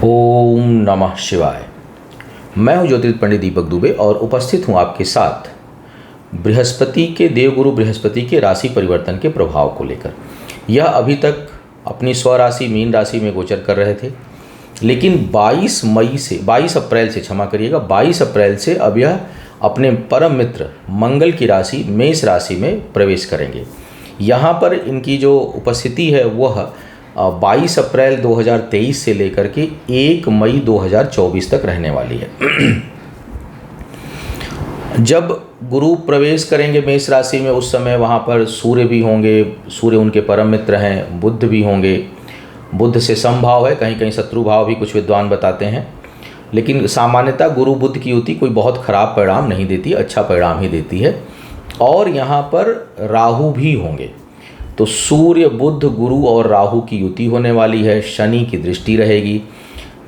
ओम नमः शिवाय। मैं हूं ज्योतिष पंडित दीपक दुबे और उपस्थित हूं आपके साथ बृहस्पति के देवगुरु बृहस्पति के राशि परिवर्तन के प्रभाव को लेकर। यह अभी तक अपनी स्वराशि मीन राशि में गोचर कर रहे थे, लेकिन 22 अप्रैल से क्षमा करिएगा 22 अप्रैल से अब यह अपने परम मित्र मंगल की राशि मेष राशि में प्रवेश करेंगे। यहाँ पर इनकी जो उपस्थिति है वह 22 अप्रैल 2023 से लेकर के 1 मई 2024 तक रहने वाली है। जब गुरु प्रवेश करेंगे मेष राशि में उस समय वहाँ पर सूर्य भी होंगे, सूर्य उनके परम मित्र हैं, बुध भी होंगे। बुध से समभाव है, कहीं कहीं शत्रु भाव भी कुछ विद्वान बताते हैं, लेकिन सामान्यतः गुरु बुध की युति कोई बहुत खराब परिणाम नहीं देती, अच्छा परिणाम ही देती है। और यहाँ पर राहु भी होंगे, तो सूर्य बुध गुरु और राहु की युति होने वाली है। शनि की दृष्टि रहेगी,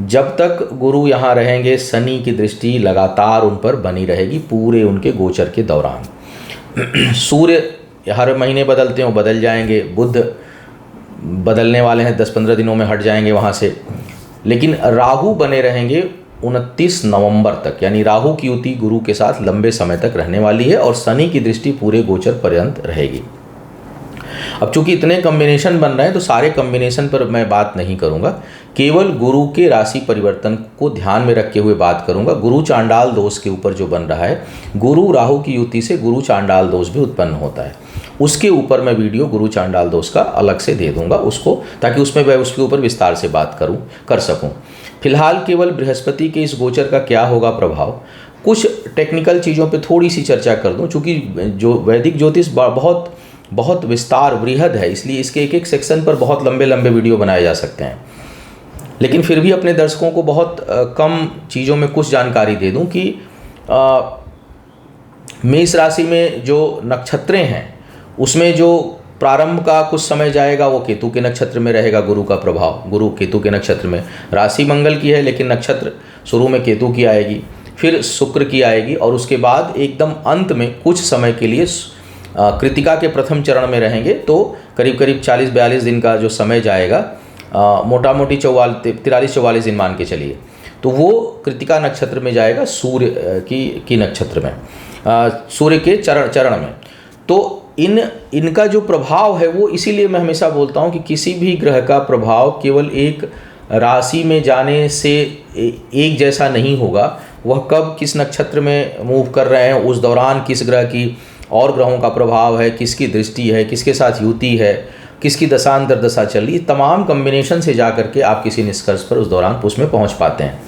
जब तक गुरु यहाँ रहेंगे शनि की दृष्टि लगातार उन पर बनी रहेगी पूरे उनके गोचर के दौरान। सूर्य हर महीने बदलते हैं, बदल जाएंगे। बुध बदलने वाले हैं, 10-15 दिनों में हट जाएंगे वहाँ से। लेकिन राहु बने रहेंगे 29 नवंबर तक, यानी राहु की युति गुरु के साथ लंबे समय तक रहने वाली है और शनि की दृष्टि पूरे गोचर पर्यंत रहेगी। अब चूंकि इतने कॉम्बिनेशन बन रहे हैं तो सारे कॉम्बिनेशन पर मैं बात नहीं करूंगा, केवल गुरु के राशि परिवर्तन को ध्यान में रखते हुए बात करूंगा। गुरु चांडाल दोष के ऊपर जो बन रहा है, गुरु राहु की युति से गुरु चांडाल दोष भी उत्पन्न होता है, उसके ऊपर मैं वीडियो गुरु चांडाल दोष का अलग से दे दूंगा उसको, ताकि उसमें मैं उसके ऊपर विस्तार से बात कर सकूं। फिलहाल केवल बृहस्पति के इस गोचर का क्या होगा प्रभाव, कुछ टेक्निकल चीज़ों पर थोड़ी सी चर्चा कर दूँ। चूँकि जो वैदिक ज्योतिष बहुत विस्तार वृहद है, इसलिए इसके एक एक सेक्शन पर बहुत लंबे लंबे वीडियो बनाए जा सकते हैं, लेकिन फिर भी अपने दर्शकों को बहुत कम चीज़ों में कुछ जानकारी दे दूं कि मेष राशि में जो नक्षत्रें हैं उसमें जो प्रारंभ का कुछ समय जाएगा वो केतु के नक्षत्र में रहेगा। गुरु का प्रभाव गुरु केतु के नक्षत्र में, राशि मंगल की है लेकिन नक्षत्र शुरू में केतु की आएगी, फिर शुक्र की आएगी और उसके बाद एकदम अंत में कुछ समय के लिए कृतिका के प्रथम चरण में रहेंगे। तो करीब करीब 40-42 दिन का जो समय जाएगा, मोटा मोटी 43-44 दिन मान के चलिए, तो वो कृतिका नक्षत्र में जाएगा, सूर्य की नक्षत्र में, सूर्य के चरण में। तो इनका जो प्रभाव है वो, इसीलिए मैं हमेशा बोलता हूँ कि किसी भी ग्रह का प्रभाव केवल एक राशि में जाने से एक जैसा नहीं होगा। वह कब किस नक्षत्र में मूव कर रहे हैं, उस दौरान किस ग्रह की और ग्रहों का प्रभाव है, किसकी दृष्टि है, किसके साथ युति है, किसकी दशांतर दशा चल रही, तमाम कॉम्बिनेशन से जा करके आप किसी निष्कर्ष पर उस दौरान उसमें पहुंच पाते हैं।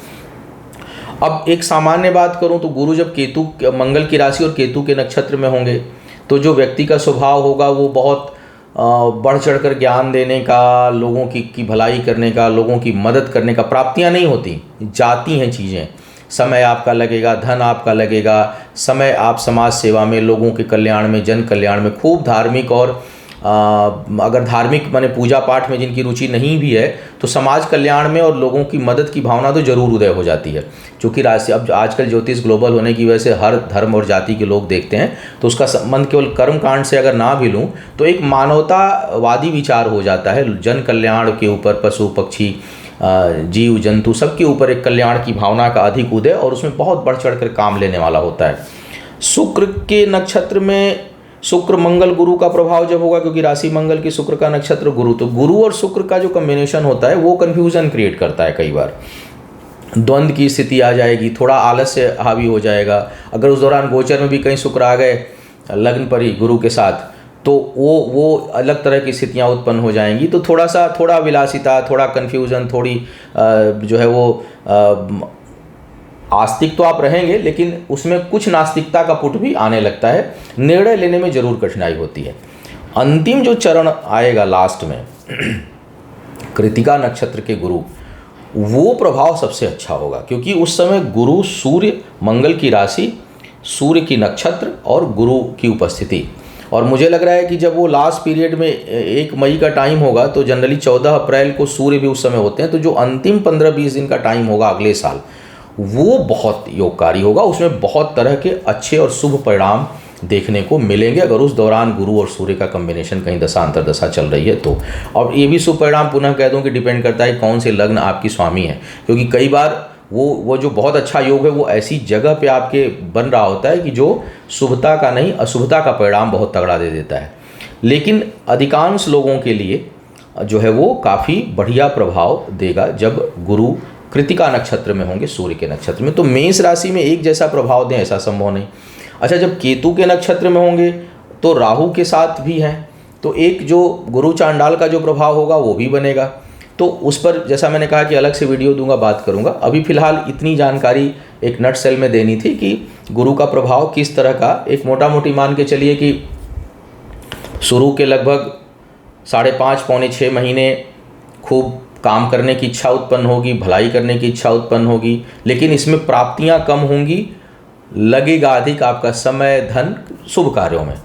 अब एक सामान्य बात करूं तो गुरु जब मंगल की राशि और केतु के नक्षत्र में होंगे तो जो व्यक्ति का स्वभाव होगा वो बहुत बढ़ चढ़ कर ज्ञान देने का, लोगों की भलाई करने का, लोगों की मदद करने का, प्राप्तियां नहीं होती, जाती हैं चीज़ें। समय आपका लगेगा, धन आपका लगेगा, समय आप समाज सेवा में, लोगों के कल्याण में, जन कल्याण में, खूब धार्मिक और अगर धार्मिक माने पूजा पाठ में जिनकी रुचि नहीं भी है तो समाज कल्याण में और लोगों की मदद की भावना तो जरूर उदय हो जाती है। क्योंकि राशि अब आजकल ज्योतिष ग्लोबल होने की वजह से हर धर्म और जाति के लोग देखते हैं, तो उसका संबंध केवल कर्म कांड से अगर ना भी लूँ तो एक मानवतावादी विचार हो जाता है। जन कल्याण के ऊपर, पशु पक्षी जीव जंतु सबके ऊपर एक कल्याण की भावना का अधिक उदय, और उसमें बहुत बढ़ चढ़ कर काम लेने वाला होता है। शुक्र के नक्षत्र में शुक्र मंगल गुरु का प्रभाव जब होगा, क्योंकि राशि मंगल की शुक्र का नक्षत्र गुरु, तो गुरु और शुक्र का जो कॉम्बिनेशन होता है वो कन्फ्यूजन क्रिएट करता है। कई बार द्वंद्व की स्थिति आ जाएगी, थोड़ा आलस्य हावी हो जाएगा। अगर उस दौरान गोचर में भी कहीं शुक्र आ गए लग्न पर ही गुरु के साथ, तो वो अलग तरह की स्थितियाँ उत्पन्न हो जाएंगी। तो थोड़ा विलासिता, थोड़ा कन्फ्यूज़न, थोड़ी जो है वो आस्तिक तो आप रहेंगे, लेकिन उसमें कुछ नास्तिकता का पुट भी आने लगता है। निर्णय लेने में ज़रूर कठिनाई होती है। अंतिम जो चरण आएगा लास्ट में कृतिका नक्षत्र के गुरु, वो प्रभाव सबसे अच्छा होगा, क्योंकि उस समय गुरु सूर्य मंगल की राशि, सूर्य की नक्षत्र और गुरु की उपस्थिति। और मुझे लग रहा है कि जब वो लास्ट पीरियड में 1 मई का टाइम होगा तो जनरली 14 अप्रैल को सूर्य भी उस समय होते हैं, तो जो अंतिम 15-20 दिन का टाइम होगा अगले साल, वो बहुत योगकारी होगा। उसमें बहुत तरह के अच्छे और शुभ परिणाम देखने को मिलेंगे अगर उस दौरान गुरु और सूर्य का कॉम्बिनेशन कहीं दशा अंतर्दशा चल रही है तो। और ये भी शुभ परिणाम पुनः कह दूं कि डिपेंड करता है कौन से लग्न आपकी स्वामी है, क्योंकि कई बार वो जो बहुत अच्छा योग है वो ऐसी जगह पे आपके बन रहा होता है कि जो शुभता का नहीं अशुभता का परिणाम बहुत तगड़ा दे देता है। लेकिन अधिकांश लोगों के लिए जो है वो काफ़ी बढ़िया प्रभाव देगा जब गुरु कृतिका नक्षत्र में होंगे, सूर्य के नक्षत्र में। तो मेष राशि में एक जैसा प्रभाव दें ऐसा संभव नहीं। अच्छा, जब केतु के नक्षत्र में होंगे तो राहु के साथ भी हैं, तो एक जो गुरु चांडाल का जो प्रभाव होगा वो भी बनेगा। तो उस पर जैसा मैंने कहा कि अलग से वीडियो दूंगा, बात करूंगा। अभी फिलहाल इतनी जानकारी एक नट सेल में देनी थी कि गुरु का प्रभाव किस तरह का, एक मोटा मोटी मान के चलिए कि शुरू के लगभग 5.5 पौने 6 महीने खूब काम करने की इच्छा उत्पन्न होगी, भलाई करने की इच्छा उत्पन्न होगी, लेकिन इसमें प्राप्तियां कम होंगी, लगेगा अधिक आपका समय धन शुभ कार्यों में।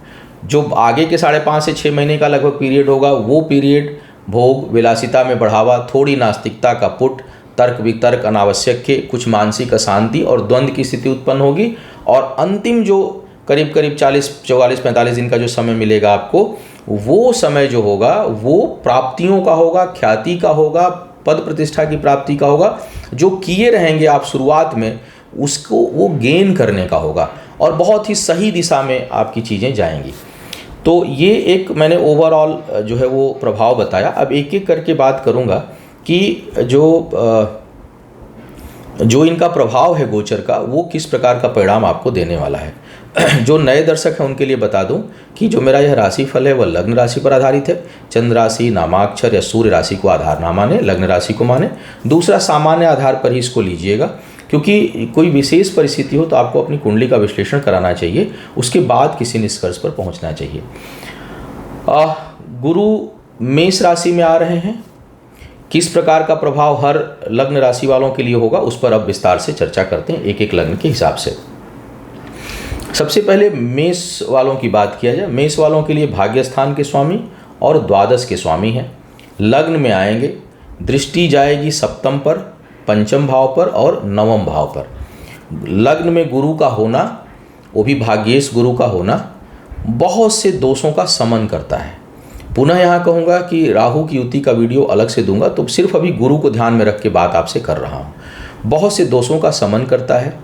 जो आगे के 5.5 से 6 महीने का लगभग पीरियड होगा वो पीरियड भोग विलासिता में बढ़ावा, थोड़ी नास्तिकता का पुट, तर्क वितर्क अनावश्यक के, कुछ मानसिक अशांति और द्वंद्व की स्थिति उत्पन्न होगी। और अंतिम जो करीब 40, 44, 45 दिन का जो समय मिलेगा आपको, वो समय जो होगा वो प्राप्तियों का होगा, ख्याति का होगा, पद प्रतिष्ठा की प्राप्ति का होगा। जो किए रहेंगे आप शुरुआत में उसको वो गेन करने का होगा और बहुत ही सही दिशा में आपकी चीज़ें जाएंगी। तो ये एक मैंने ओवरऑल जो है वो प्रभाव बताया। अब एक एक करके बात करूँगा कि जो इनका प्रभाव है गोचर का वो किस प्रकार का परिणाम आपको देने वाला है। जो नए दर्शक हैं उनके लिए बता दूं कि जो मेरा यह राशि फल है वह लग्न राशि पर आधारित है। चंद्र राशि, नामाक्षर या सूर्य राशि को आधार ना माने, लग्न राशि को माने। दूसरा, सामान्य आधार पर ही इसको लीजिएगा, क्योंकि कोई विशेष परिस्थिति हो तो आपको अपनी कुंडली का विश्लेषण कराना चाहिए, उसके बाद किसी निष्कर्ष पर पहुंचना चाहिए। गुरु मेष राशि में आ रहे हैं, किस प्रकार का प्रभाव हर लग्न राशि वालों के लिए होगा उस पर अब विस्तार से चर्चा करते हैं एक एक लग्न के हिसाब से। सबसे पहले मेष वालों की बात किया जाए। मेष वालों के लिए भाग्य स्थान के स्वामी और द्वादश के स्वामी हैं। लग्न में आएंगे, दृष्टि जाएगी सप्तम पर, पंचम भाव पर और नवम भाव पर। लग्न में गुरु का होना, वो भी भाग्येश गुरु का होना, बहुत से दोषों का समन करता है। पुनः यहाँ कहूँगा कि राहु की युति का वीडियो अलग से दूंगा, तो सिर्फ अभी गुरु को ध्यान में रख के बात आपसे कर रहा हूँ। बहुत से दोषों का समन करता है।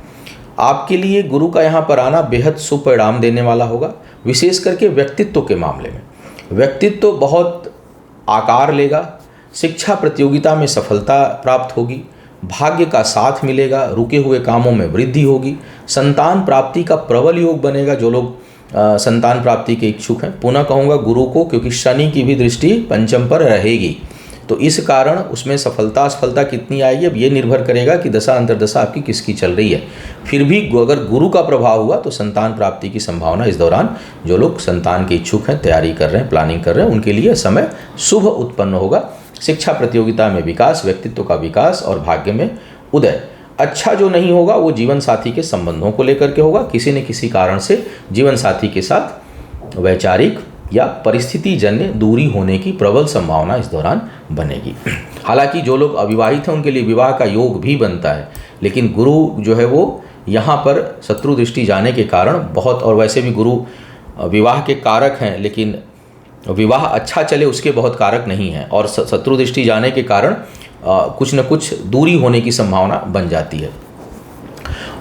आपके लिए गुरु का यहाँ पर आना बेहद शुभ परिणाम देने वाला होगा, विशेष करके व्यक्तित्व के मामले में। व्यक्तित्व बहुत आकार लेगा, शिक्षा प्रतियोगिता में सफलता प्राप्त होगी, भाग्य का साथ मिलेगा, रुके हुए कामों में वृद्धि होगी, संतान प्राप्ति का प्रबल योग बनेगा जो लोग संतान प्राप्ति के इच्छुक हैं। पुनः कहूँगा गुरु को, क्योंकि शनि की भी दृष्टि पंचम पर रहेगी, तो इस कारण उसमें सफलता असफलता कितनी आएगी अब ये निर्भर करेगा कि दशा अंतर्दशा आपकी किसकी चल रही है। फिर भी अगर गुरु का प्रभाव हुआ तो संतान प्राप्ति की संभावना इस दौरान, जो लोग संतान के इच्छुक हैं, तैयारी कर रहे हैं, प्लानिंग कर रहे हैं, उनके लिए समय शुभ उत्पन्न होगा। शिक्षा प्रतियोगिता में विकास, व्यक्तित्व का विकास और भाग्य में उदय। अच्छा जो नहीं होगा वो जीवन साथी के संबंधों को लेकर के होगा। किसी न किसी कारण से जीवन साथी के साथ वैचारिक या परिस्थिति जन्य दूरी होने की प्रबल संभावना इस दौरान बनेगी। हालांकि जो लोग अविवाहित हैं उनके लिए विवाह का योग भी बनता है, लेकिन गुरु जो है वो यहाँ पर शत्रु दृष्टि जाने के कारण बहुत, और वैसे भी गुरु विवाह के कारक हैं, लेकिन विवाह अच्छा चले उसके बहुत कारक नहीं हैं, और शत्रु दृष्टि जाने के कारण कुछ न कुछ दूरी होने की संभावना बन जाती है।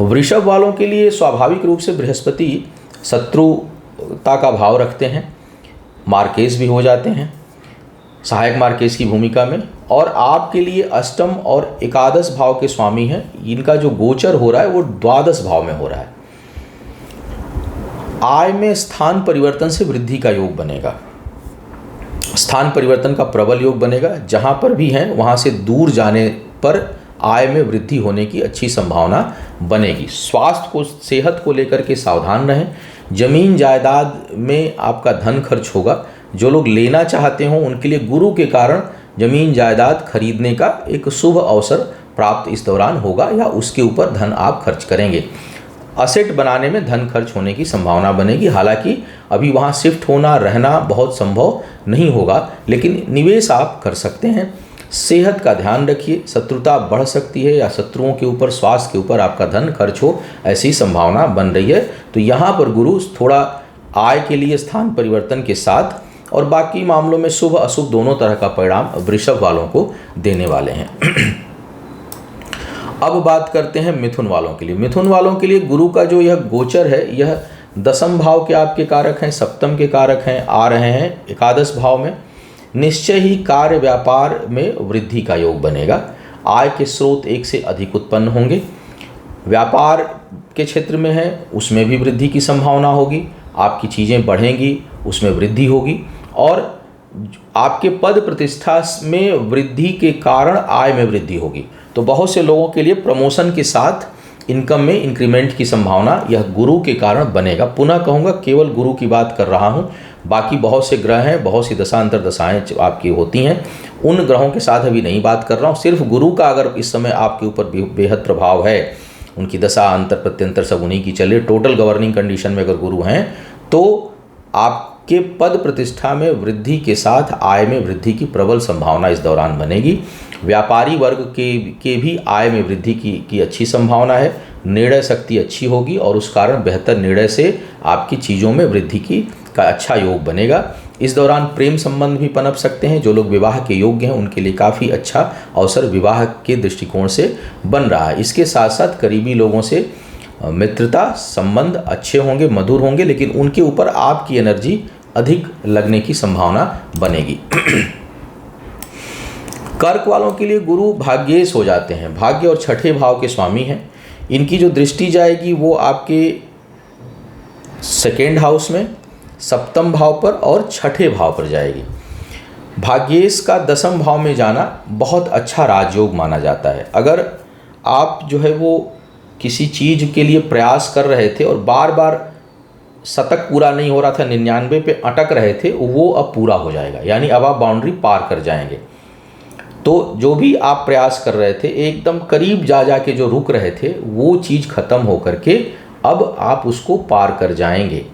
वृषभ वालों के लिए स्वाभाविक रूप से बृहस्पति शत्रुता का भाव रखते हैं, मार्केस भी हो जाते हैं सहायक मार्केस की भूमिका में, और आपके लिए अष्टम और एकादश भाव के स्वामी हैं। इनका जो गोचर हो रहा है वो द्वादश भाव में हो रहा है। आय में स्थान परिवर्तन से वृद्धि का योग बनेगा, स्थान परिवर्तन का प्रबल योग बनेगा। जहाँ पर भी हैं वहाँ से दूर जाने पर आय में वृद्धि होने की अच्छी संभावना बनेगी। स्वास्थ्य को, सेहत को लेकर के सावधान रहें। जमीन जायदाद में आपका धन खर्च होगा। जो लोग लेना चाहते हों उनके लिए गुरु के कारण जमीन जायदाद खरीदने का एक शुभ अवसर प्राप्त इस दौरान होगा, या उसके ऊपर धन आप खर्च करेंगे। असेट बनाने में धन खर्च होने की संभावना बनेगी। हालांकि अभी वहाँ शिफ्ट होना, रहना बहुत संभव नहीं होगा, लेकिन निवेश आप कर सकते हैं। सेहत का ध्यान रखिए, शत्रुता बढ़ सकती है या शत्रुओं के ऊपर, स्वास्थ्य के ऊपर आपका धन खर्च हो, ऐसी संभावना बन रही है। तो यहाँ पर गुरु थोड़ा आय के लिए स्थान परिवर्तन के साथ और बाकी मामलों में शुभ अशुभ दोनों तरह का परिणाम वृषभ वालों को देने वाले हैं। अब बात करते हैं मिथुन वालों के लिए। मिथुन वालों के लिए गुरु का जो यह गोचर है, यह दसम भाव के आपके कारक हैं, सप्तम के कारक हैं, आ रहे हैं एकादश भाव में। निश्चय ही कार्य व्यापार में वृद्धि का योग बनेगा। आय के स्रोत एक से अधिक उत्पन्न होंगे। व्यापार के क्षेत्र में है, उसमें भी वृद्धि की संभावना होगी। आपकी चीज़ें बढ़ेंगी, उसमें वृद्धि होगी और आपके पद प्रतिष्ठा में वृद्धि के कारण आय में वृद्धि होगी। तो बहुत से लोगों के लिए प्रमोशन के साथ इनकम में इंक्रीमेंट की संभावना यह गुरु के कारण बनेगा। पुनः कहूँगा, केवल गुरु की बात कर रहा हूँ, बाकी बहुत से ग्रह हैं, बहुत सी दशांतर दशाएँ आपकी होती हैं, उन ग्रहों के साथ अभी नहीं बात कर रहा हूँ। सिर्फ गुरु का अगर इस समय आपके ऊपर बेहद प्रभाव है, उनकी दशा अंतर प्रत्यंतर सब उन्हीं की चले, टोटल गवर्निंग कंडीशन में अगर गुरु हैं तो आपके पद प्रतिष्ठा में वृद्धि के साथ आय में वृद्धि की प्रबल संभावना इस दौरान बनेगी। व्यापारी वर्ग के भी आय में वृद्धि की अच्छी संभावना है। निर्णय शक्ति अच्छी होगी और उस कारण बेहतर निर्णय से आपकी चीज़ों में वृद्धि का अच्छा योग बनेगा। इस दौरान प्रेम संबंध भी पनप सकते हैं। जो लोग विवाह के योग्य हैं उनके लिए काफ़ी अच्छा अवसर विवाह के दृष्टिकोण से बन रहा है। इसके साथ साथ करीबी लोगों से मित्रता संबंध अच्छे होंगे, मधुर होंगे, लेकिन उनके ऊपर आपकी एनर्जी अधिक लगने की संभावना बनेगी। कर्क वालों के लिए गुरु भाग्येश हो जाते हैं, भाग्य और छठे भाव के स्वामी हैं। इनकी जो दृष्टि जाएगी वो आपके सेकेंड हाउस में, सप्तम भाव पर और छठे भाव पर जाएगी। भाग्येश का दसम भाव में जाना बहुत अच्छा राजयोग माना जाता है। अगर आप जो है वो किसी चीज़ के लिए प्रयास कर रहे थे और बार बार शतक पूरा नहीं हो रहा था, 99 पे अटक रहे थे, वो अब पूरा हो जाएगा, यानी अब आप बाउंड्री पार कर जाएंगे। तो जो भी आप प्रयास कर रहे थे, एकदम करीब जा के जो रुक रहे थे, वो चीज़ खत्म हो करके अब आप उसको पार कर जाएंगे।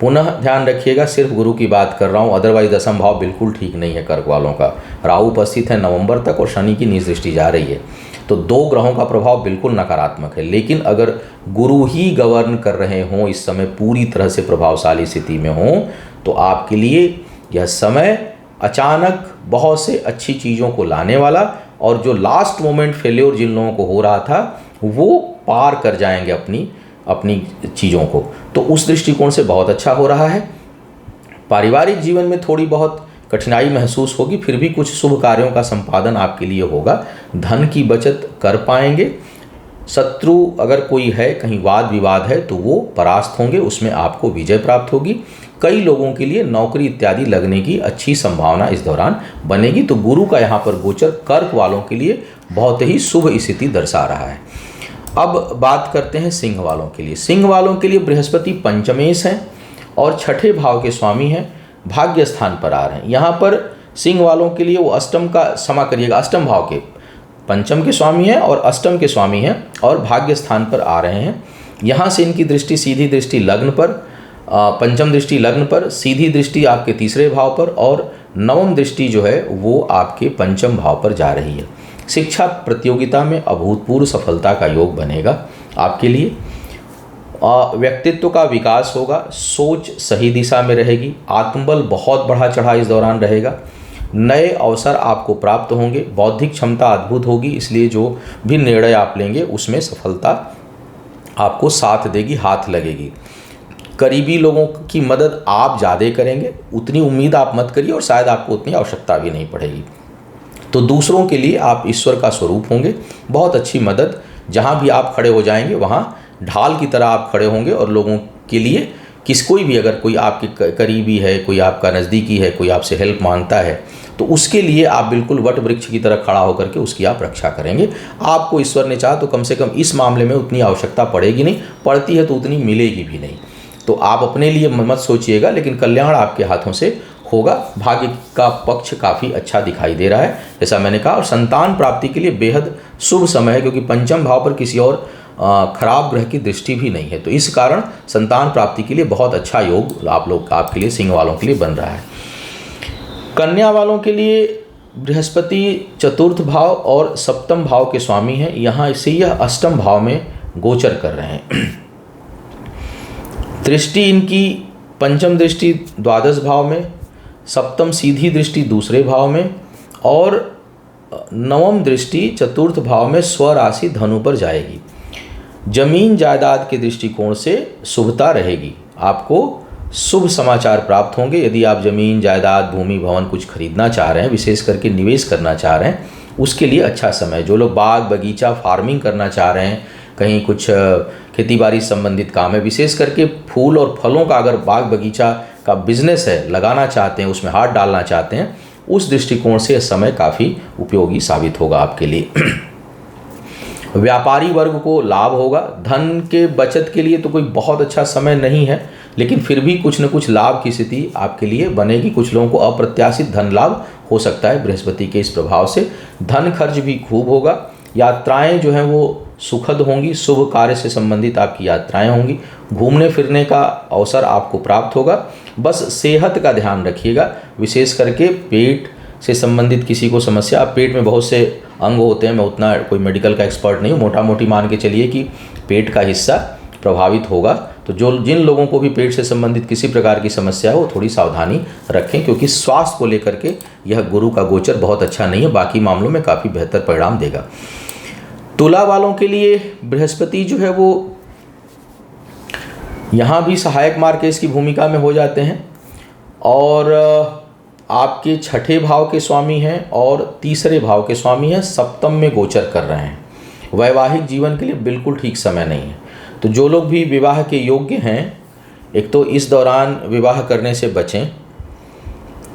पुनः ध्यान रखिएगा, सिर्फ गुरु की बात कर रहा हूँ, अदरवाइज दसम भाव बिल्कुल ठीक नहीं है कर्क वालों का। राहु उपस्थित है नवंबर तक और शनि की नीच दृष्टि जा रही है, तो दो ग्रहों का प्रभाव बिल्कुल नकारात्मक है। लेकिन अगर गुरु ही गवर्न कर रहे हों, इस समय पूरी तरह से प्रभावशाली स्थिति में हों, तो आपके लिए यह समय अचानक बहुत से अच्छी चीज़ों को लाने वाला, और जो लास्ट मोमेंट फेल्योर जिन लोगों को हो रहा था वो पार कर जाएंगे अपनी चीज़ों को। तो उस दृष्टिकोण से बहुत अच्छा हो रहा है। पारिवारिक जीवन में थोड़ी बहुत कठिनाई महसूस होगी, फिर भी कुछ शुभ कार्यों का संपादन आपके लिए होगा। धन की बचत कर पाएंगे। शत्रु अगर कोई है, कहीं वाद विवाद है, तो वो परास्त होंगे, उसमें आपको विजय प्राप्त होगी। कई लोगों के लिए नौकरी इत्यादि लगने की अच्छी संभावना इस दौरान बनेगी। तो गुरु का यहाँ पर गोचर कर्क वालों के लिए बहुत ही शुभ स्थिति दर्शा रहा है। अब बात करते हैं सिंह वालों के लिए। सिंह वालों के लिए बृहस्पति पंचमेश हैं और छठे भाव के स्वामी हैं, भाग्य स्थान पर आ रहे हैं। यहाँ पर सिंह वालों के लिए वो अष्टम का क्षमा करिएगा, अष्टम भाव के पंचम के स्वामी हैं और अष्टम के स्वामी हैं और भाग्य स्थान पर आ रहे हैं। यहाँ से इनकी दृष्टि, सीधी दृष्टि लग्न पर, पंचम दृष्टि लग्न पर, सीधी दृष्टि आपके तीसरे भाव पर और नवम दृष्टि जो है वो आपके पंचम भाव पर जा रही है। शिक्षा प्रतियोगिता में अभूतपूर्व सफलता का योग बनेगा आपके लिए। व्यक्तित्व का विकास होगा, सोच सही दिशा में रहेगी, आत्मबल बहुत बढ़ा चढ़ा इस दौरान रहेगा। नए अवसर आपको प्राप्त होंगे, बौद्धिक क्षमता अद्भुत होगी, इसलिए जो भी निर्णय आप लेंगे उसमें सफलता आपको साथ देगी, हाथ लगेगी। करीबी लोगों की मदद आप ज़्यादा करेंगे, उतनी उम्मीद आप मत करिए और शायद आपको उतनी आवश्यकता भी नहीं पड़ेगी। तो दूसरों के लिए आप ईश्वर का स्वरूप होंगे, बहुत अच्छी मदद, जहाँ भी आप खड़े हो जाएंगे वहाँ ढाल की तरह आप खड़े होंगे और लोगों के लिए कोई भी अगर कोई आपके करीबी है, कोई आपका नज़दीकी है, कोई आपसे हेल्प मांगता है, तो उसके लिए आप बिल्कुल वट वृक्ष की तरह खड़ा होकर के उसकी आप रक्षा करेंगे। आपको ईश्वर ने चाहा तो कम से कम इस मामले में उतनी आवश्यकता पड़ेगी नहीं, पड़ती है तो उतनी मिलेगी भी नहीं। तो आप अपने लिए मत सोचिएगा, लेकिन कल्याण आपके हाथों से होगा। भाग्य का पक्ष काफ़ी अच्छा दिखाई दे रहा है, जैसा मैंने कहा। और संतान प्राप्ति के लिए बेहद शुभ समय है, क्योंकि पंचम भाव पर किसी और खराब ग्रह की दृष्टि भी नहीं है, तो इस कारण संतान प्राप्ति के लिए बहुत अच्छा योग आपके लिए, सिंह वालों के लिए बन रहा है। कन्या वालों के लिए बृहस्पति चतुर्थ भाव और सप्तम भाव के स्वामी हैं, यहाँ से यह अष्टम भाव में गोचर कर रहे हैं। दृष्टि इनकी पंचम दृष्टि द्वादश भाव में, सप्तम सीधी दृष्टि दूसरे भाव में और नवम दृष्टि चतुर्थ भाव में स्वराशि धनु पर जाएगी। जमीन जायदाद के दृष्टिकोण से शुभता रहेगी, आपको शुभ समाचार प्राप्त होंगे। यदि आप जमीन जायदाद भूमि भवन कुछ खरीदना चाह रहे हैं, विशेष करके निवेश करना चाह रहे हैं, उसके लिए अच्छा समय। जो लोग बाग बगीचा फार्मिंग करना चाह रहे हैं, कहीं कुछ खेतीबाड़ी संबंधित काम है, विशेष करके फूल और फलों का अगर बाग बगीचा का बिजनेस है, लगाना चाहते हैं, उसमें हाथ डालना चाहते हैं, उस दृष्टिकोण से यह समय काफ़ी उपयोगी साबित होगा आपके लिए। व्यापारी वर्ग को लाभ होगा। धन के बचत के लिए तो कोई बहुत अच्छा समय नहीं है, लेकिन फिर भी कुछ न कुछ लाभ की स्थिति आपके लिए बनेगी। कुछ लोगों को अप्रत्याशित धन लाभ हो सकता है बृहस्पति के इस प्रभाव से। धन खर्च भी खूब होगा। यात्राएं जो हैं वो सुखद होंगी, शुभ कार्य से संबंधित आपकी यात्राएं होंगी। घूमने फिरने का अवसर आपको प्राप्त होगा। बस सेहत का ध्यान रखिएगा, विशेष करके पेट से संबंधित किसी को समस्या। अब पेट में बहुत से अंग होते हैं, मैं उतना कोई मेडिकल का एक्सपर्ट नहीं हूँ, मोटा मोटी मान के चलिए कि पेट का हिस्सा प्रभावित होगा। तो जिन लोगों को भी पेट से संबंधित किसी प्रकार की समस्या है वो थोड़ी सावधानी रखें, क्योंकि स्वास्थ्य को लेकर के यह गुरु का गोचर बहुत अच्छा नहीं है, बाकी मामलों में काफ़ी बेहतर परिणाम देगा। तुला वालों के लिए बृहस्पति जो है वो यहाँ भी सहायक मार्केश की भूमिका में हो जाते हैं और आपके छठे भाव के स्वामी हैं और तीसरे भाव के स्वामी हैं, सप्तम में गोचर कर रहे हैं। वैवाहिक जीवन के लिए बिल्कुल ठीक समय नहीं है। तो जो लोग भी विवाह के योग्य हैं, एक तो इस दौरान विवाह करने से बचें,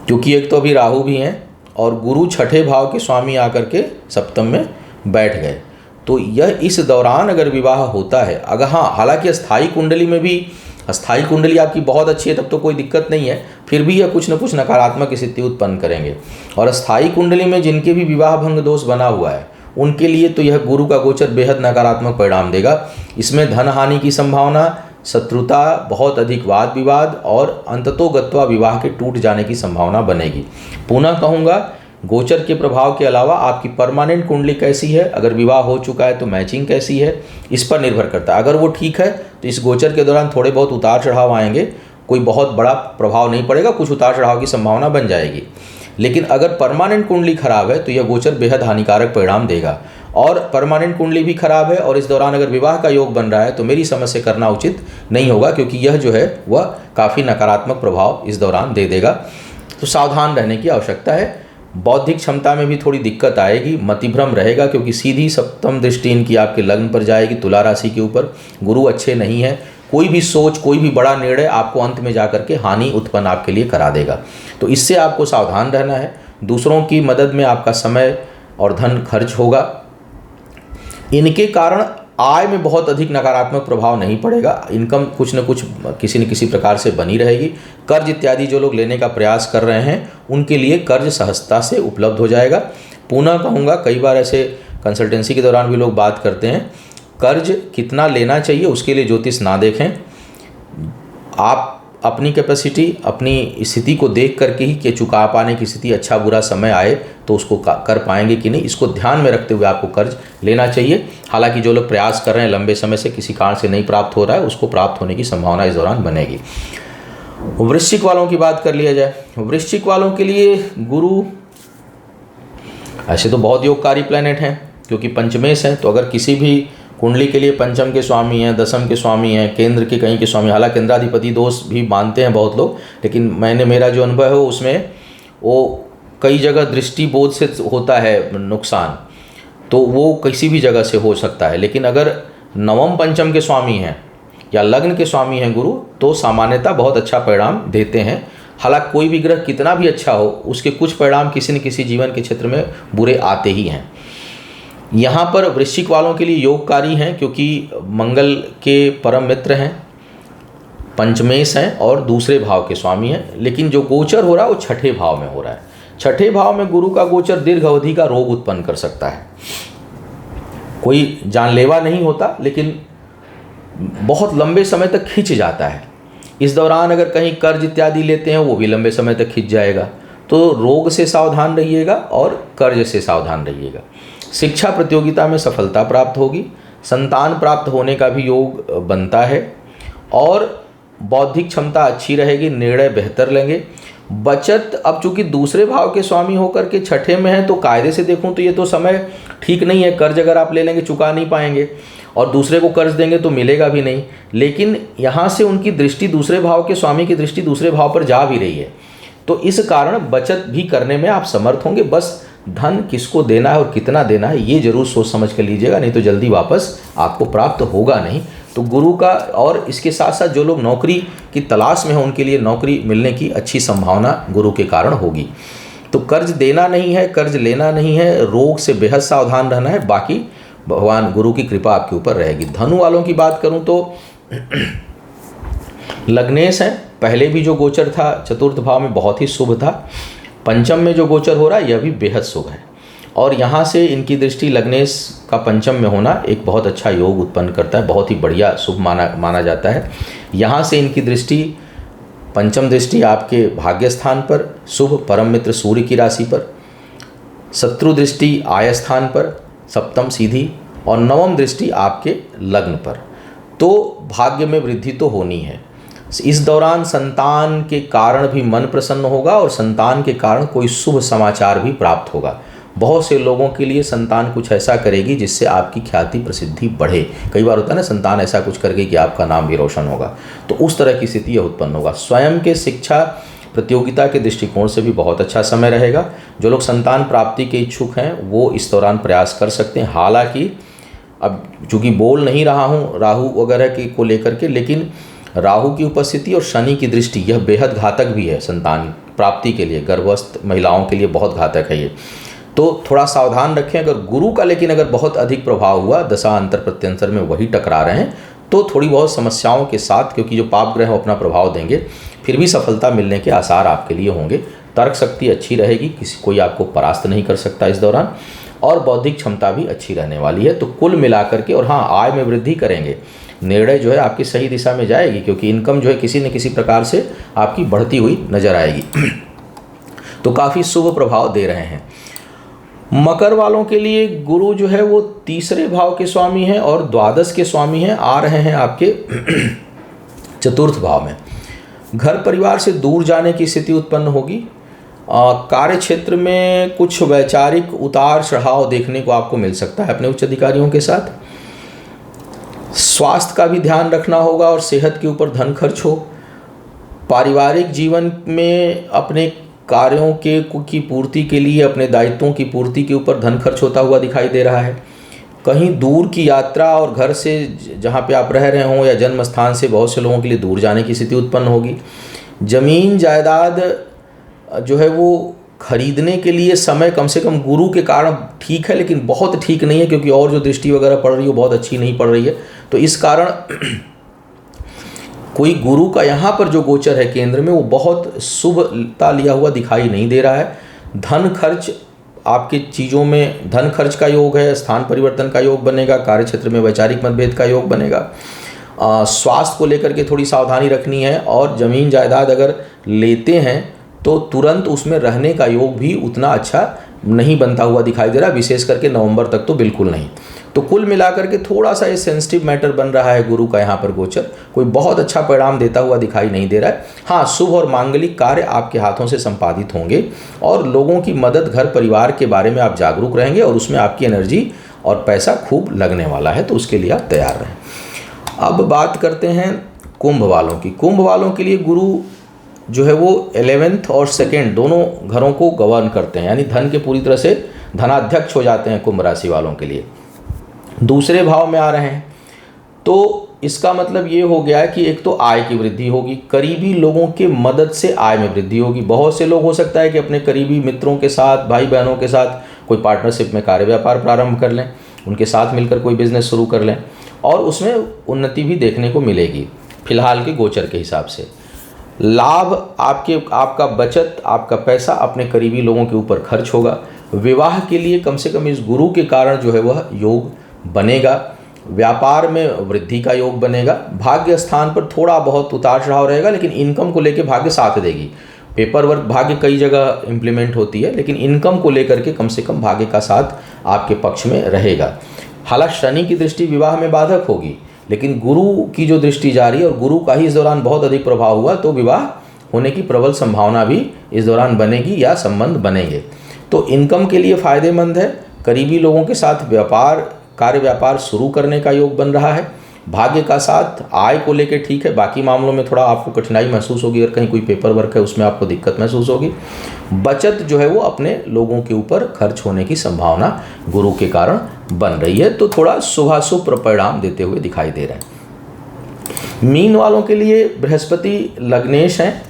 क्योंकि एक तो अभी राहु भी हैं और गुरु छठे भाव के स्वामी आकर के सप्तम में बैठ गए। तो यह इस दौरान अगर विवाह होता है, अगर हाँ, हालांकि अस्थाई कुंडली में भी, अस्थाई कुंडली आपकी बहुत अच्छी है तब तो कोई दिक्कत नहीं है, फिर भी यह कुछ न कुछ नकारात्मक स्थिति उत्पन्न करेंगे। और अस्थाई कुंडली में जिनके भी विवाह भंग दोष बना हुआ है, उनके लिए तो यह गुरु का गोचर बेहद नकारात्मक परिणाम देगा। इसमें धन हानि की संभावना, शत्रुता, बहुत अधिक वाद विवाद और अंततोगत्वा विवाह के टूट जाने की संभावना बनेगी। पुनः कहूँगा, गोचर के प्रभाव के अलावा आपकी परमानेंट कुंडली कैसी है, अगर विवाह हो चुका है तो मैचिंग कैसी है, इस पर निर्भर करता है। अगर वो ठीक है तो इस गोचर के दौरान थोड़े बहुत उतार चढ़ाव आएंगे, कोई बहुत बड़ा प्रभाव नहीं पड़ेगा, कुछ उतार चढ़ाव की संभावना बन जाएगी। लेकिन अगर परमानेंट कुंडली खराब है तो यह गोचर बेहद हानिकारक परिणाम देगा। और परमानेंट कुंडली भी खराब है और इस दौरान अगर विवाह का योग बन रहा है तो मेरी समझ से करना उचित नहीं होगा, क्योंकि यह जो है वह काफ़ी नकारात्मक प्रभाव इस दौरान दे देगा। तो सावधान रहने की आवश्यकता है। बौद्धिक क्षमता में भी थोड़ी दिक्कत आएगी, मतिभ्रम रहेगा, क्योंकि सीधी सप्तम दृष्टि इनकी आपके लग्न पर जाएगी, तुला राशि के ऊपर। गुरु अच्छे नहीं है, कोई भी सोच, कोई भी बड़ा निर्णय आपको अंत में जाकर के हानि उत्पन्न आपके लिए करा देगा। तो इससे आपको सावधान रहना है। दूसरों की मदद में आपका समय और धन खर्च होगा। इनके कारण आय में बहुत अधिक नकारात्मक प्रभाव नहीं पड़ेगा, इनकम कुछ न कुछ किसी न किसी प्रकार से बनी रहेगी। कर्ज इत्यादि जो लोग लेने का प्रयास कर रहे हैं उनके लिए कर्ज सहजता से उपलब्ध हो जाएगा। पुनः कहूँगा, कई बार ऐसे कंसल्टेंसी के दौरान भी लोग बात करते हैं, कर्ज कितना लेना चाहिए उसके लिए ज्योतिष ना देखें। आप अपनी कैपेसिटी, अपनी स्थिति को देख करके ही कि चुका पाने की स्थिति, अच्छा बुरा समय आए तो उसको कर पाएंगे कि नहीं, इसको ध्यान में रखते हुए आपको कर्ज लेना चाहिए। हालांकि जो लोग प्रयास कर रहे हैं, लंबे समय से किसी कारण से नहीं प्राप्त हो रहा है, उसको प्राप्त होने की संभावना इस दौरान बनेगी। वृश्चिक वालों की बात कर लिया जाए। वृश्चिक वालों के लिए गुरु ऐसे तो बहुत योगकारी प्लैनेट हैं, क्योंकि पंचमेश हैं। तो अगर किसी भी कुंडली के लिए पंचम के स्वामी हैं, दशम के स्वामी हैं, केंद्र के कहीं के स्वामी, हालांकि केंद्राधिपति दोष भी मानते हैं बहुत लोग, लेकिन मेरा जो अनुभव है उसमें वो कई जगह दृष्टि बोध से होता है नुकसान, तो वो किसी भी जगह से हो सकता है। लेकिन अगर नवम पंचम के स्वामी हैं या लग्न के स्वामी हैं गुरु, तो सामान्यतः बहुत अच्छा परिणाम देते हैं। हालांकि कोई भी ग्रह कितना भी अच्छा हो, उसके कुछ परिणाम किसी न किसी जीवन के क्षेत्र में बुरे आते ही हैं। यहाँ पर वृश्चिक वालों के लिए योगकारी हैं, क्योंकि मंगल के परम मित्र हैं, पंचमेश हैं और दूसरे भाव के स्वामी हैं। लेकिन जो गोचर हो रहा है वो छठे भाव में हो रहा है। छठे भाव में गुरु का गोचर दीर्घ अवधि का रोग उत्पन्न कर सकता है। कोई जानलेवा नहीं होता, लेकिन बहुत लंबे समय तक खिंच जाता है। इस दौरान अगर कहीं कर्ज इत्यादि लेते हैं वो भी लंबे समय तक खिंच जाएगा। तो रोग से सावधान रहिएगा और कर्ज से सावधान रहिएगा। शिक्षा प्रतियोगिता में सफलता प्राप्त होगी, संतान प्राप्त होने का भी योग बनता है और बौद्धिक क्षमता अच्छी रहेगी, निर्णय बेहतर लेंगे। बचत अब चूंकि दूसरे भाव के स्वामी होकर के छठे में है, तो कायदे से देखूं तो ये तो समय ठीक नहीं है। कर्ज अगर आप ले लेंगे चुका नहीं पाएंगे और दूसरे को कर्ज देंगे तो मिलेगा भी नहीं। लेकिन यहाँ से उनकी दृष्टि, दूसरे भाव के स्वामी की दृष्टि दूसरे भाव पर जा भी रही है, तो इस कारण बचत भी करने में आप समर्थ होंगे। बस धन किसको देना है और कितना देना है ये जरूर सोच समझ कर लीजिएगा, नहीं तो जल्दी वापस आपको प्राप्त होगा नहीं। तो गुरु का, और इसके साथ साथ जो लोग नौकरी की तलाश में हैं उनके लिए नौकरी मिलने की अच्छी संभावना गुरु के कारण होगी। तो कर्ज देना नहीं है, कर्ज लेना नहीं है, रोग से बेहद सावधान रहना है, बाकी भगवान गुरु की कृपा आपके ऊपर रहेगी। धनु वालों की बात करूं तो लग्नेश है, पहले भी जो गोचर था चतुर्थ भाव में बहुत ही शुभ था, पंचम में जो गोचर हो रहा है यह भी बेहद शुभ है और यहाँ से इनकी दृष्टि लग्नेश का पंचम में होना एक बहुत अच्छा योग उत्पन्न करता है, बहुत ही बढ़िया शुभ माना जाता है। यहाँ से इनकी दृष्टि, पंचम दृष्टि आपके भाग्य स्थान पर, शुभ परम मित्र सूर्य की राशि पर, शत्रु दृष्टि आय स्थान पर सप्तम सीधी, और नवम दृष्टि आपके लग्न पर। तो भाग्य में वृद्धि तो होनी है। इस दौरान संतान के कारण भी मन प्रसन्न होगा और संतान के कारण कोई शुभ समाचार भी प्राप्त होगा। बहुत से लोगों के लिए संतान कुछ ऐसा करेगी जिससे आपकी ख्याति प्रसिद्धि बढ़े। कई बार होता है ना, संतान ऐसा कुछ करके कि आपका नाम भी रोशन होगा, तो उस तरह की स्थिति यह उत्पन्न होगा। स्वयं के शिक्षा प्रतियोगिता के दृष्टिकोण से भी बहुत अच्छा समय रहेगा। जो लोग संतान प्राप्ति के इच्छुक हैं वो इस दौरान प्रयास कर सकते हैं। हालांकि अब चूँकि बोल नहीं रहा हूँ राहु वगैरह की को लेकर के, लेकिन राहु की उपस्थिति और शनि की दृष्टि यह बेहद घातक भी है संतान प्राप्ति के लिए, गर्भस्थ महिलाओं के लिए बहुत घातक है ये, तो थोड़ा सावधान रखें। अगर गुरु का लेकिन अगर बहुत अधिक प्रभाव हुआ, दशा अंतर प्रत्यंतर में वही टकरा रहे हैं, तो थोड़ी बहुत समस्याओं के साथ, क्योंकि जो पाप ग्रह अपना प्रभाव देंगे, फिर भी सफलता मिलने के आसार आपके लिए होंगे। तर्क शक्ति अच्छी रहेगी, कोई आपको परास्त नहीं कर सकता इस दौरान, और बौद्धिक क्षमता भी अच्छी रहने वाली है। तो कुल मिलाकर के, और हाँ, आय में वृद्धि करेंगे, निर्णय जो है आपकी सही दिशा में जाएगी, क्योंकि इनकम जो है किसी न किसी प्रकार से आपकी बढ़ती हुई नजर आएगी। तो काफ़ी शुभ प्रभाव दे रहे हैं। मकर वालों के लिए गुरु जो है वो तीसरे भाव के स्वामी हैं और द्वादश के स्वामी हैं, आ रहे हैं आपके चतुर्थ भाव में। घर परिवार से दूर जाने की स्थिति उत्पन्न होगी। कार्य क्षेत्र में कुछ वैचारिक उतार चढ़ाव देखने को आपको मिल सकता है अपने उच्च अधिकारियों के साथ। स्वास्थ्य का भी ध्यान रखना होगा और सेहत के ऊपर धन खर्च हो। पारिवारिक जीवन में अपने कार्यों की पूर्ति के लिए, अपने दायित्वों की पूर्ति के ऊपर धन खर्च होता हुआ दिखाई दे रहा है। कहीं दूर की यात्रा और घर से जहाँ पे आप रह रहे हों या जन्म स्थान से बहुत से लोगों के लिए दूर जाने की स्थिति उत्पन्न होगी। जमीन जायदाद जो है वो खरीदने के लिए समय कम से कम गुरु के कारण ठीक है, लेकिन बहुत ठीक नहीं है, क्योंकि और जो दृष्टि वगैरह पड़ रही है वो बहुत अच्छी नहीं पड़ रही है। तो इस कारण कोई गुरु का यहाँ पर जो गोचर है केंद्र में, वो बहुत शुभता लिया हुआ दिखाई नहीं दे रहा है। धन खर्च, आपके चीज़ों में धन खर्च का योग है, स्थान परिवर्तन का योग बनेगा, कार्य क्षेत्र में वैचारिक मतभेद का योग बनेगा। स्वास्थ्य को लेकर के थोड़ी सावधानी रखनी है, और ज़मीन जायदाद अगर लेते हैं तो तुरंत उसमें रहने का योग भी उतना अच्छा नहीं बनता हुआ दिखाई दे रहा, विशेष करके नवंबर तक तो बिल्कुल नहीं। तो कुल मिलाकर के थोड़ा सा ये सेंसिटिव मैटर बन रहा है गुरु का यहाँ पर गोचर, कोई बहुत अच्छा परिणाम देता हुआ दिखाई नहीं दे रहा है। हाँ, शुभ और मांगलिक कार्य आपके हाथों से संपादित होंगे और लोगों की मदद, घर परिवार के बारे में आप जागरूक रहेंगे और उसमें आपकी एनर्जी और पैसा खूब लगने वाला है, तो उसके लिए आप तैयार रहें। अब बात करते हैं कुंभ वालों की। कुंभ वालों के लिए गुरु जो है वो 11th और 2nd दोनों घरों को गवर्न करते हैं, यानी धन के पूरी तरह से धनाध्यक्ष हो जाते हैं कुंभ राशि वालों के लिए। दूसरे भाव में आ रहे हैं, तो इसका मतलब ये हो गया कि एक तो आय की वृद्धि होगी, करीबी लोगों के मदद से आय में वृद्धि होगी। बहुत से लोग हो सकता है कि अपने करीबी मित्रों के साथ, भाई बहनों के साथ कोई पार्टनरशिप में कार्य व्यापार प्रारंभ कर लें, उनके साथ मिलकर कोई बिजनेस शुरू कर लें और उसमें उन्नति भी देखने को मिलेगी फिलहाल के गोचर के हिसाब से। लाभ आपका बचत, आपका पैसा अपने करीबी लोगों के ऊपर खर्च होगा। विवाह के लिए कम से कम इस गुरु के कारण जो है वह योग बनेगा। व्यापार में वृद्धि का योग बनेगा। भाग्य स्थान पर थोड़ा बहुत उतार चढ़ाव रहेगा, लेकिन इनकम को लेकर भाग्य साथ देगी। पेपर वर्क भाग्य कई जगह इम्प्लीमेंट होती है, लेकिन इनकम को लेकर के कम से कम भाग्य का साथ आपके पक्ष में रहेगा। हालांकि शनि की दृष्टि विवाह में बाधक होगी, लेकिन गुरु की जो दृष्टि जा रही है और गुरु का ही इस दौरान बहुत अधिक प्रभाव हुआ, तो विवाह होने की प्रबल संभावना भी इस दौरान बनेगी या संबंध बनेंगे। तो इनकम के लिए फ़ायदेमंद है। करीबी लोगों के साथ कार्य व्यापार शुरू करने का योग बन रहा है। भाग्य का साथ आय को लेकर ठीक है, बाकी मामलों में थोड़ा आपको कठिनाई महसूस होगी। अगर कहीं कोई पेपर वर्क है उसमें आपको दिक्कत महसूस होगी। बचत जो है वो अपने लोगों के ऊपर खर्च होने की संभावना गुरु के कारण बन रही है, तो थोड़ा शुभाशुभ परिणाम देते हुए दिखाई दे रहे हैं। मीन वालों के लिए बृहस्पति लग्नेश हैं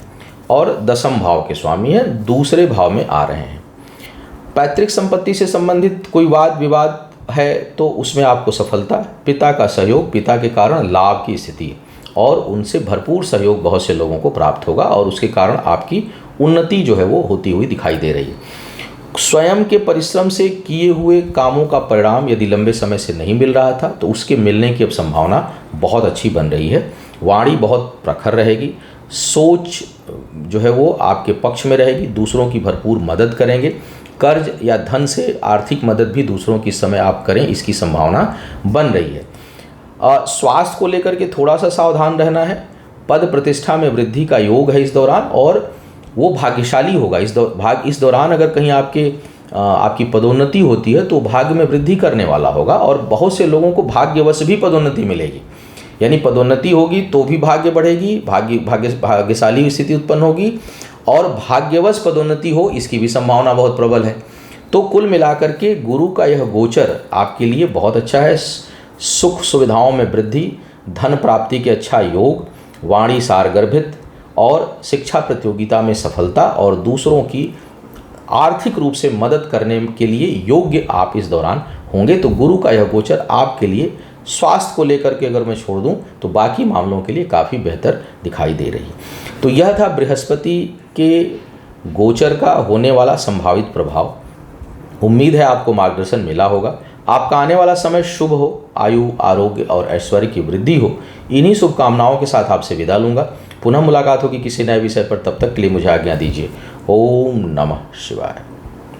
और दसम भाव के स्वामी हैं, दूसरे भाव में आ रहे हैं। पैतृक संपत्ति से संबंधित कोई वाद विवाद है तो उसमें आपको सफलता, पिता का सहयोग, पिता के कारण लाभ की स्थिति और उनसे भरपूर सहयोग बहुत से लोगों को प्राप्त होगा और उसके कारण आपकी उन्नति जो है वो होती हुई दिखाई दे रही है। स्वयं के परिश्रम से किए हुए कामों का परिणाम यदि लंबे समय से नहीं मिल रहा था तो उसके मिलने की अब संभावना बहुत अच्छी बन रही है। वाणी बहुत प्रखर रहेगी, सोच जो है वो आपके पक्ष में रहेगी, दूसरों की भरपूर मदद करेंगे। कर्ज या धन से आर्थिक मदद भी दूसरों की समय आप करें, इसकी संभावना बन रही है। स्वास्थ्य को लेकर के थोड़ा सा सावधान रहना है। पद प्रतिष्ठा में वृद्धि का योग है इस दौरान और वो भाग्यशाली होगा। इस दौरान अगर कहीं आपकी पदोन्नति होती है तो भाग्य में वृद्धि करने वाला होगा और बहुत से लोगों को भाग्यवश भी पदोन्नति मिलेगी। यानी पदोन्नति होगी तो भी भाग्य बढ़ेगी, भाग्यशाली स्थिति उत्पन्न होगी और भाग्यवश पदोन्नति हो इसकी भी संभावना बहुत प्रबल है। तो कुल मिलाकर के गुरु का यह गोचर आपके लिए बहुत अच्छा है। सुख सुविधाओं में वृद्धि, धन प्राप्ति के अच्छा योग, वाणी सारगर्भित और शिक्षा प्रतियोगिता में सफलता और दूसरों की आर्थिक रूप से मदद करने के लिए योग्य आप इस दौरान होंगे। तो गुरु का यह गोचर आपके लिए स्वास्थ्य को लेकर के अगर मैं छोड़ दूं तो बाकी मामलों के लिए काफ़ी बेहतर दिखाई दे रही है। तो यह था बृहस्पति के गोचर का होने वाला संभावित प्रभाव। उम्मीद है आपको मार्गदर्शन मिला होगा। आपका आने वाला समय शुभ हो, आयु आरोग्य और ऐश्वर्य की वृद्धि हो। इन्हीं शुभकामनाओं के साथ आपसे विदा लूँगा। पुनः मुलाकात होगी किसी नए विषय पर, तब तक के लिए मुझे आज्ञा दीजिए। ओम नमः शिवाय।